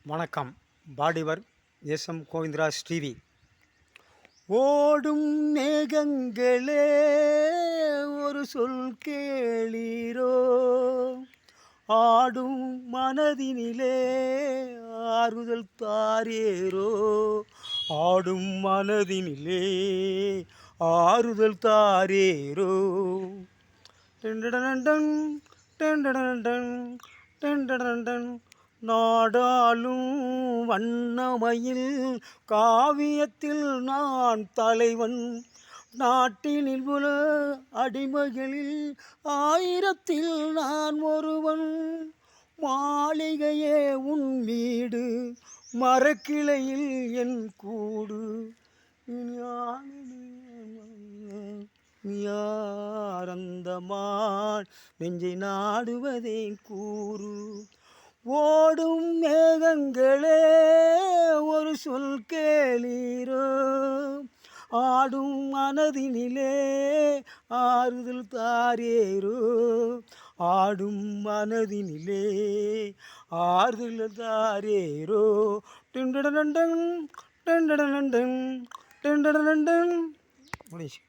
வணக்கம். பாடிவர் SM Govindaraj TV. ஓடும் மேகங்களே ஒரு சொல் கேளீரோ, ஆடும் மனதினிலே ஆறுதல் தாரேரோ, ஆடும் மனதினிலே ஆறுதல் தாரேரோ. டெண்டடனடன் டெண்டடனடன் டெண்டடனடன் நாடாளும் வண்ணமயில் காவியத்தில் நான் தலைவன், நாட்டினில் உள்ள அடிமைகளில் ஆயிரத்தில் நான் ஒருவன். மாளிகையே உன் வீடு, மரக்கிளையில் என் கூடு, யார் அந்த மான் நெஞ்சை நாடுவதே கூறு. ஓடும் மேகங்களே ஒரு சொல் கேளீரோ, ஆடும் மனதினிலே ஆறுதல் தாரேரோ, ஆடும் மனதினிலே ஆறுதல் தாரேரோ. டெண்டடனடன் டெண்டடனடன் டெண்டடனடன் முடிஞ்சு.